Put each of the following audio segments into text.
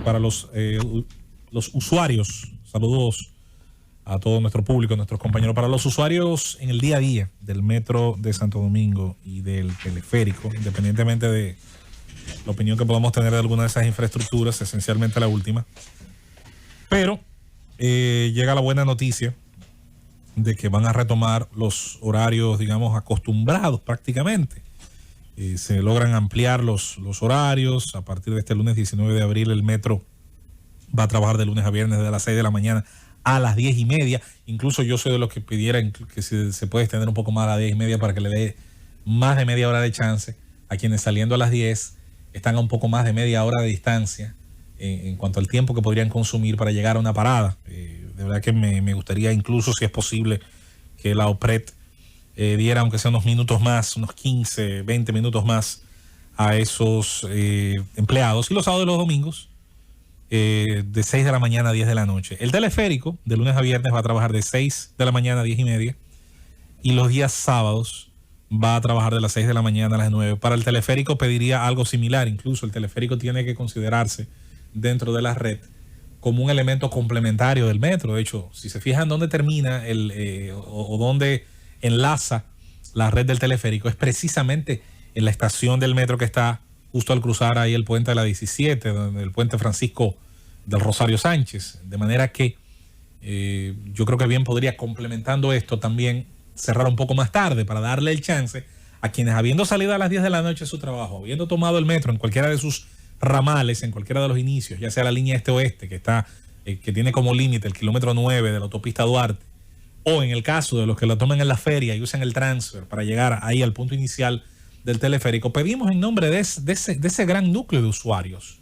para los usuarios. Saludos a todo nuestro público, nuestros compañeros. Para los usuarios en el día a día del metro de Santo Domingo y del teleférico, independientemente de la opinión que podamos tener de alguna de esas infraestructuras, esencialmente la última. Pero llega la buena noticia de que van a retomar los horarios, digamos, acostumbrados prácticamente. Se logran ampliar los horarios. A partir de este lunes 19 de abril el metro va a trabajar de lunes a viernes desde las 6 de la mañana a las 10:30. Incluso yo soy de los que pidieran que se puede extender un poco más a las 10:30 para que le dé más de media hora de chance a quienes saliendo a las 10 están a un poco más de media hora de distancia en cuanto al tiempo que podrían consumir para llegar a una parada. De verdad que me gustaría, incluso si es posible, que la OPRED diera, aunque sea unos minutos más, unos 15, 20 minutos más a esos empleados. Y los sábados y los domingos, de 6 de la mañana a 10 de la noche. El teleférico, de lunes a viernes, va a trabajar de 6 de la mañana a 10:30. Y los días sábados va a trabajar de las 6 de la mañana a las 9. Para el teleférico pediría algo similar. Incluso el teleférico tiene que considerarse dentro de la red como un elemento complementario del metro. De hecho, si se fijan dónde termina o dónde enlaza la red del teleférico, es precisamente en la estación del metro que está justo al cruzar ahí el puente de la 17, el puente Francisco del Rosario Sánchez. De manera que yo creo que bien podría, complementando esto, también cerrar un poco más tarde para darle el chance a quienes, habiendo salido a las 10 de la noche de su trabajo, habiendo tomado el metro en cualquiera de sus ramales, en cualquiera de los inicios, ya sea la línea este-oeste, que tiene como límite el kilómetro 9 de la autopista Duarte, o en el caso de los que lo tomen en la feria y usan el transfer para llegar ahí al punto inicial del teleférico, pedimos en nombre de ese gran núcleo de usuarios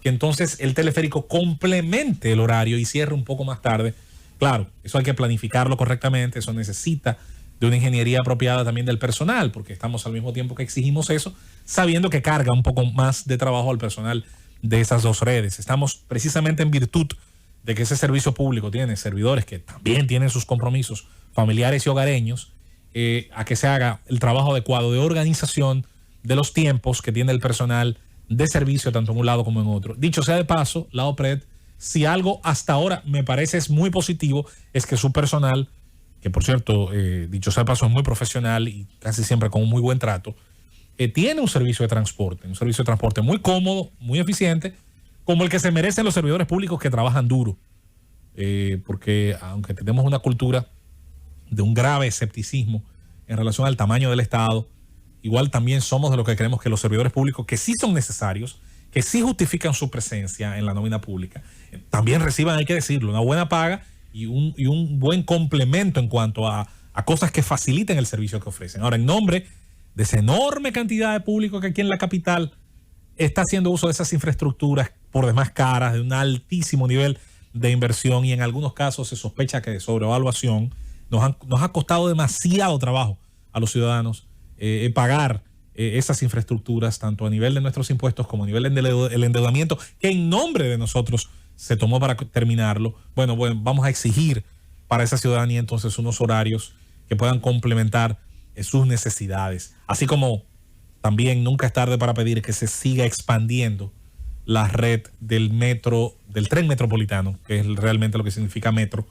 que entonces el teleférico complemente el horario y cierre un poco más tarde. Claro, eso hay que planificarlo correctamente, eso necesita de una ingeniería apropiada también del personal, porque estamos al mismo tiempo que exigimos eso, sabiendo que carga un poco más de trabajo al personal de esas dos redes. Estamos precisamente en virtud de que ese servicio público tiene servidores que también tienen sus compromisos familiares y hogareños, a que se haga el trabajo adecuado de organización de los tiempos que tiene el personal de servicio tanto en un lado como en otro. Dicho sea de paso, la OPRED, si algo hasta ahora me parece es muy positivo, es que su personal, que por cierto, dicho sea de paso, es muy profesional y casi siempre con un muy buen trato, tiene un servicio de transporte muy cómodo, muy eficiente, como el que se merecen los servidores públicos que trabajan duro. Porque aunque tenemos una cultura de un grave escepticismo en relación al tamaño del Estado, igual también somos de los que creemos que los servidores públicos, que sí son necesarios, que sí justifican su presencia en la nómina pública, también reciban, hay que decirlo, una buena paga y un buen complemento en cuanto a cosas que faciliten el servicio que ofrecen. Ahora, en nombre de esa enorme cantidad de público que aquí en la capital está haciendo uso de esas infraestructuras por demás caras, de un altísimo nivel de inversión, y en algunos casos se sospecha que de sobrevaluación, nos ha costado demasiado trabajo a los ciudadanos pagar esas infraestructuras, tanto a nivel de nuestros impuestos como a nivel del endeudamiento que en nombre de nosotros se tomó para terminarlo. Bueno, vamos a exigir para esa ciudadanía entonces unos horarios que puedan complementar sus necesidades. Así como también nunca es tarde para pedir que se siga expandiendo la red del metro, del tren metropolitano, que es realmente lo que significa metro.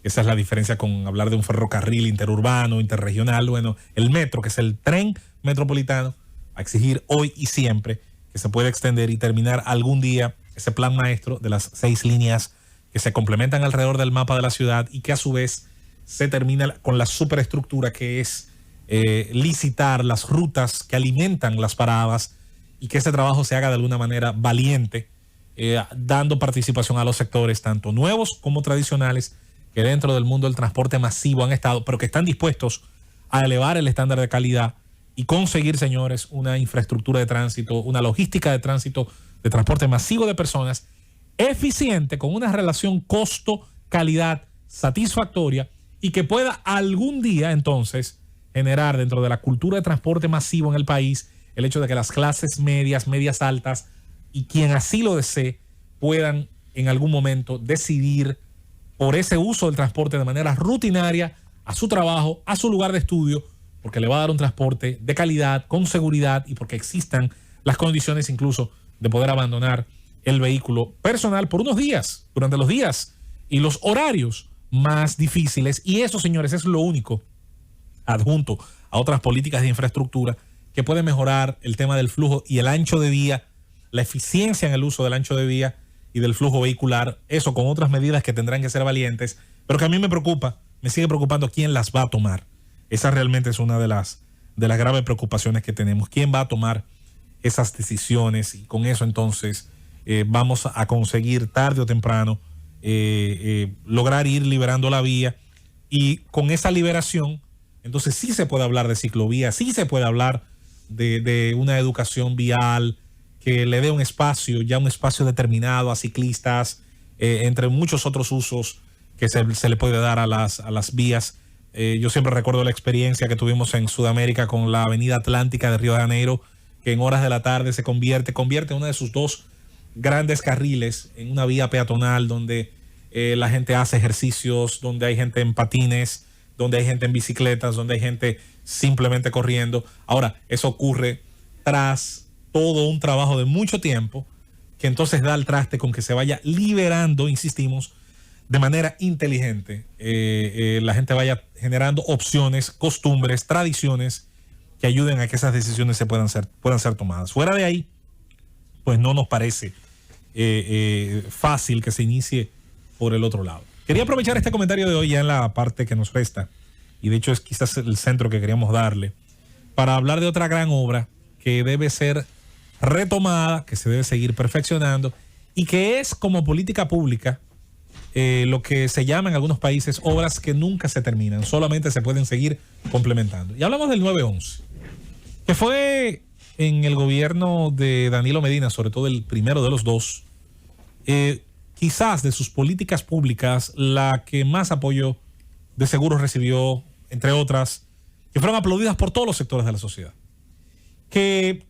Esa es la diferencia con hablar de un ferrocarril interurbano, interregional. Bueno, el metro, que es el tren metropolitano, a exigir hoy y siempre que se pueda extender y terminar algún día ese plan maestro de las 6 líneas que se complementan alrededor del mapa de la ciudad y que a su vez se termina con la superestructura que es licitar las rutas que alimentan las paradas y que ese trabajo se haga de alguna manera valiente, dando participación a los sectores, tanto nuevos como tradicionales, que dentro del mundo del transporte masivo han estado, pero que están dispuestos a elevar el estándar de calidad y conseguir, señores, una infraestructura de tránsito, una logística de tránsito, de transporte masivo de personas, eficiente, con una relación costo-calidad satisfactoria y que pueda algún día entonces generar dentro de la cultura de transporte masivo en el país el hecho de que las clases medias, medias altas y quien así lo desee puedan en algún momento decidir por ese uso del transporte de manera rutinaria a su trabajo, a su lugar de estudio, porque le va a dar un transporte de calidad, con seguridad y porque existan las condiciones incluso de poder abandonar el vehículo personal por unos días, durante los días y los horarios más difíciles. Y eso, señores, es lo único adjunto a otras políticas de infraestructura que puede mejorar el tema del flujo y el ancho de vía, la eficiencia en el uso del ancho de vía y del flujo vehicular. Eso con otras medidas que tendrán que ser valientes, pero que a mí me preocupa, me sigue preocupando quién las va a tomar. Esa realmente es una de las graves preocupaciones que tenemos. ¿Quién va a tomar esas decisiones? Y con eso entonces vamos a conseguir tarde o temprano lograr ir liberando la vía, y con esa liberación entonces sí se puede hablar de ciclovía, sí se puede hablar de una educación vial que le dé un espacio determinado a ciclistas, entre muchos otros usos que se le puede dar a las vías. Yo siempre recuerdo la experiencia que tuvimos en Sudamérica con la Avenida Atlántica de Río de Janeiro, que en horas de la tarde se convierte uno de sus dos grandes carriles en una vía peatonal donde la gente hace ejercicios, donde hay gente en patines, donde hay gente en bicicletas, donde hay gente simplemente corriendo. Ahora, eso ocurre tras todo un trabajo de mucho tiempo, que entonces da el traste con que se vaya liberando, insistimos, de manera inteligente. La gente vaya generando opciones, costumbres, tradiciones que ayuden a que esas decisiones puedan ser tomadas. Fuera de ahí, pues no nos parece fácil que se inicie por el otro lado. Quería aprovechar este comentario de hoy ya en la parte que nos resta, y de hecho es quizás el centro que queríamos darle, para hablar de otra gran obra que debe ser retomada, que se debe seguir perfeccionando, y que es como política pública lo que se llama en algunos países obras que nunca se terminan, solamente se pueden seguir complementando. Y hablamos del 911, que fue en el gobierno de Danilo Medina, sobre todo el primero de los dos, quizás de sus políticas públicas, la que más apoyo de seguro recibió, entre otras, que fueron aplaudidas por todos los sectores de la sociedad. Que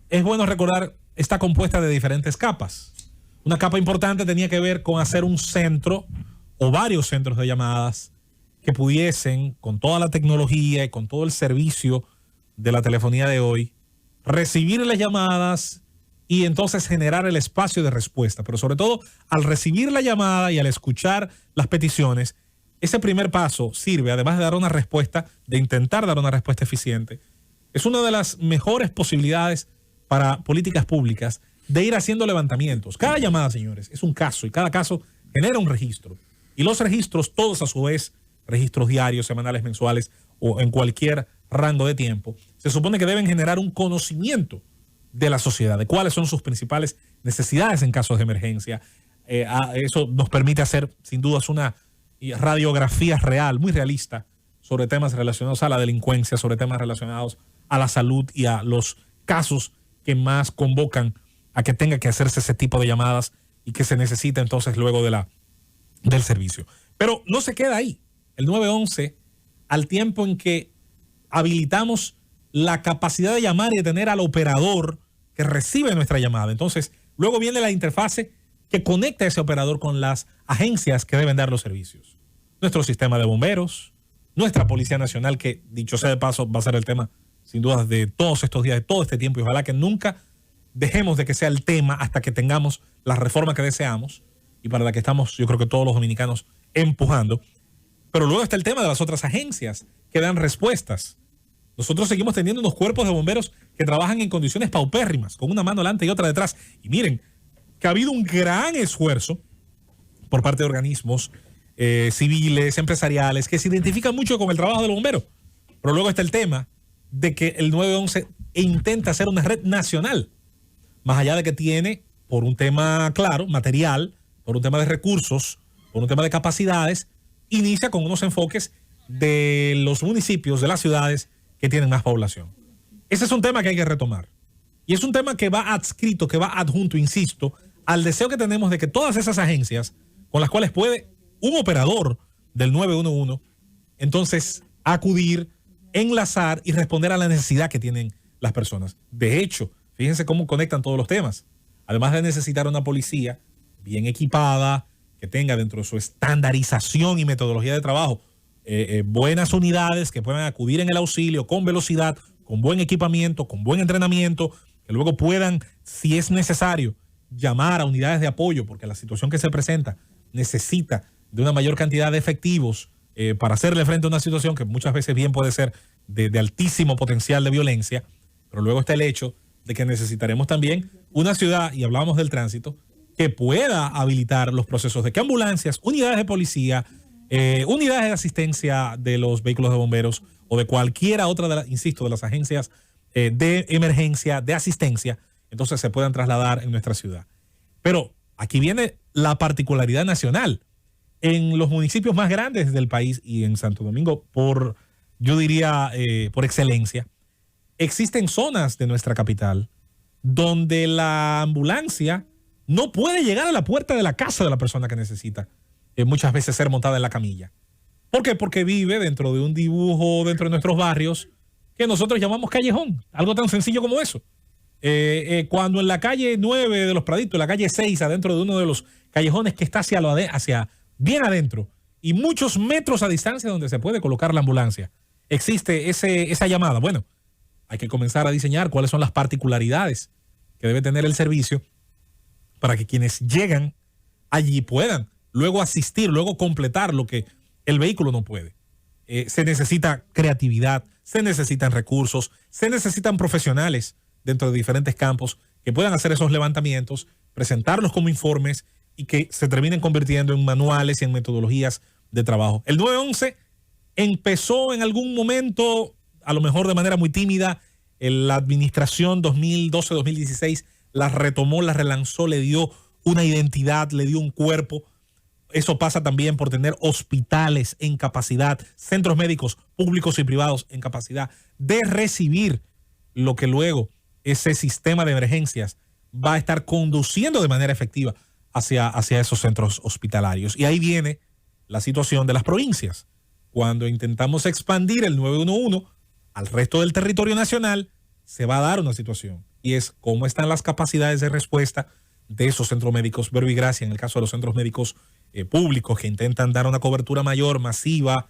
es bueno recordar, está compuesta de diferentes capas. Una capa importante tenía que ver con hacer un centro o varios centros de llamadas que pudiesen, con toda la tecnología y con todo el servicio de la telefonía de hoy, recibir las llamadas y entonces generar el espacio de respuesta. Pero sobre todo, al recibir la llamada y al escuchar las peticiones, ese primer paso sirve, además de dar una respuesta, de intentar dar una respuesta eficiente. Es una de las mejores posibilidades para políticas públicas de ir haciendo levantamientos. Cada llamada, señores, es un caso, y cada caso genera un registro. Y los registros, todos a su vez, registros diarios, semanales, mensuales o en cualquier rango de tiempo, se supone que deben generar un conocimiento de la sociedad, de cuáles son sus principales necesidades en casos de emergencia. Eso nos permite hacer, sin dudas, una radiografía real, muy realista, sobre temas relacionados a la delincuencia, sobre temas relacionados a la salud y a los casos que más convocan a que tenga que hacerse ese tipo de llamadas y que se necesita entonces luego del servicio. Pero no se queda ahí. El 911, al tiempo en que habilitamos la capacidad de llamar y de tener al operador que recibe nuestra llamada, entonces luego viene la interfase que conecta a ese operador con las agencias que deben dar los servicios. Nuestro sistema de bomberos, nuestra Policía Nacional, que dicho sea de paso va a ser el tema sin dudas de todos estos días, de todo este tiempo, y ojalá que nunca dejemos de que sea el tema hasta que tengamos la reforma que deseamos y para la que estamos, yo creo que todos los dominicanos, empujando. Pero luego está el tema de las otras agencias que dan respuestas. Nosotros seguimos teniendo unos cuerpos de bomberos que trabajan en condiciones paupérrimas, con una mano delante y otra detrás. Y miren, que ha habido un gran esfuerzo por parte de organismos civiles, empresariales, que se identifican mucho con el trabajo del bombero. Pero luego está el tema de que el 911 intenta hacer una red nacional, más allá de que tiene, por un tema claro, material, por un tema de recursos, por un tema de capacidades, inicia con unos enfoques de los municipios, de las ciudades que tienen más población. Ese es un tema que hay que retomar. Y es un tema que va adscrito, que va adjunto, insisto, al deseo que tenemos de que todas esas agencias con las cuales puede un operador del 911 entonces acudir, enlazar y responder a la necesidad que tienen las personas. De hecho, fíjense cómo conectan todos los temas. Además de necesitar una policía bien equipada, que tenga dentro de su estandarización y metodología de trabajo buenas unidades que puedan acudir en el auxilio con velocidad, con buen equipamiento, con buen entrenamiento, que luego puedan, si es necesario, llamar a unidades de apoyo, porque la situación que se presenta necesita de una mayor cantidad de efectivos para hacerle frente a una situación que muchas veces bien puede ser de altísimo potencial de violencia, pero luego está el hecho de que necesitaremos también una ciudad, y hablábamos del tránsito, que pueda habilitar los procesos de que ambulancias, unidades de policía, unidades de asistencia de los vehículos de bomberos o de cualquiera otra, de las agencias de emergencia, de asistencia, entonces se puedan trasladar en nuestra ciudad. Pero aquí viene la particularidad nacional. En los municipios más grandes del país y en Santo Domingo, yo diría por excelencia, existen zonas de nuestra capital donde la ambulancia no puede llegar a la puerta de la casa de la persona que necesita muchas veces ser montada en la camilla. ¿Por qué? Porque vive dentro de un dibujo dentro de nuestros barrios que nosotros llamamos callejón. Algo tan sencillo como eso. Cuando en la calle 9 de los Praditos, en la calle 6, adentro de uno de los callejones que está hacia bien adentro y muchos metros a distancia donde se puede colocar la ambulancia, existe esa llamada. Bueno, hay que comenzar a diseñar cuáles son las particularidades que debe tener el servicio para que quienes llegan allí puedan luego asistir, luego completar lo que el vehículo no puede. Se necesita creatividad, se necesitan recursos, se necesitan profesionales dentro de diferentes campos que puedan hacer esos levantamientos, presentarlos como informes y que se terminen convirtiendo en manuales y en metodologías de trabajo. El 911 empezó en algún momento, a lo mejor de manera muy tímida, la administración 2012-2016 la retomó, la relanzó, le dio una identidad, le dio un cuerpo. Eso pasa también por tener hospitales en capacidad, centros médicos públicos y privados en capacidad de recibir lo que luego ese sistema de emergencias va a estar conduciendo de manera efectiva hacia esos centros hospitalarios. Y ahí viene la situación de las provincias. Cuando intentamos expandir el 911 al resto del territorio nacional, se va a dar una situación. Y es cómo están las capacidades de respuesta de esos centros médicos. Verbo y gracia en el caso de los centros médicos públicos que intentan dar una cobertura mayor, masiva.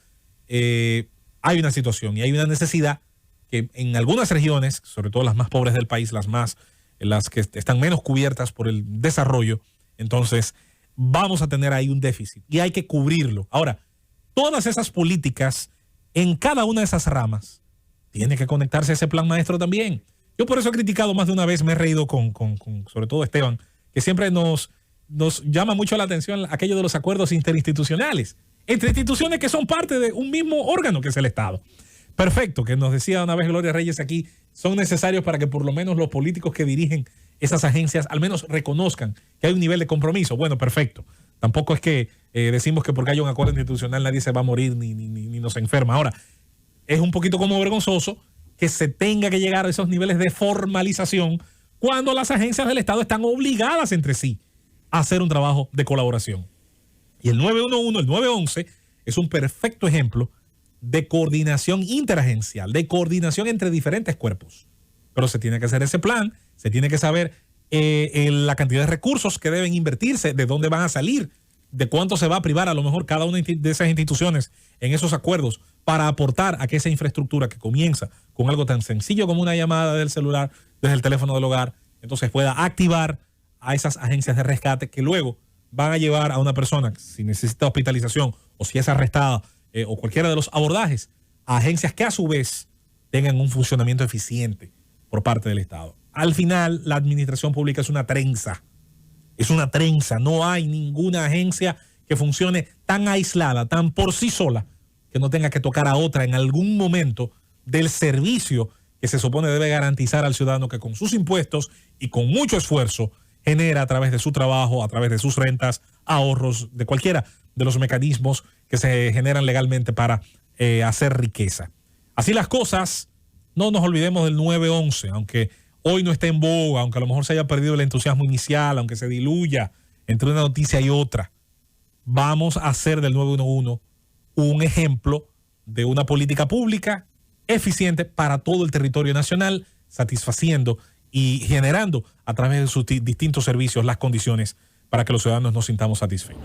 Hay una situación y hay una necesidad que en algunas regiones, sobre todo las más pobres del país, las que están menos cubiertas por el desarrollo, entonces vamos a tener ahí un déficit y hay que cubrirlo. Ahora, todas esas políticas en cada una de esas ramas tiene que conectarse a ese plan maestro también. Yo por eso he criticado más de una vez, me he reído con sobre todo Esteban, que siempre nos llama mucho la atención aquello de los acuerdos interinstitucionales, entre instituciones que son parte de un mismo órgano que es el Estado. Perfecto, que nos decía una vez Gloria Reyes aquí, son necesarios para que por lo menos los políticos que dirigen esas agencias al menos reconozcan que hay un nivel de compromiso. Bueno, perfecto. Tampoco es que decimos que porque haya un acuerdo institucional nadie se va a morir ni nos enferma. Ahora, es un poquito como vergonzoso que se tenga que llegar a esos niveles de formalización cuando las agencias del Estado están obligadas entre sí a hacer un trabajo de colaboración. Y el 911, el 911 es un perfecto ejemplo de coordinación interagencial, de coordinación entre diferentes cuerpos. Pero se tiene que hacer ese plan, se tiene que saber la cantidad de recursos que deben invertirse, de dónde van a salir, de cuánto se va a privar a lo mejor cada una de esas instituciones en esos acuerdos para aportar a que esa infraestructura que comienza con algo tan sencillo como una llamada del celular desde el teléfono del hogar, entonces pueda activar a esas agencias de rescate que luego van a llevar a una persona, si necesita hospitalización o si es arrestada o cualquiera de los abordajes, a agencias que a su vez tengan un funcionamiento eficiente por parte del Estado. Al final, la administración pública es una trenza. Es una trenza. No hay ninguna agencia que funcione tan aislada, tan por sí sola, que no tenga que tocar a otra en algún momento del servicio que se supone debe garantizar al ciudadano que con sus impuestos y con mucho esfuerzo genera a través de su trabajo, a través de sus rentas, ahorros, de cualquiera de los mecanismos que se generan legalmente para hacer riqueza. Así las cosas, no nos olvidemos del 911, aunque hoy no esté en boga, aunque a lo mejor se haya perdido el entusiasmo inicial, aunque se diluya entre una noticia y otra. Vamos a hacer del 911 un ejemplo de una política pública eficiente para todo el territorio nacional, satisfaciendo y generando a través de sus distintos servicios las condiciones para que los ciudadanos nos sintamos satisfechos.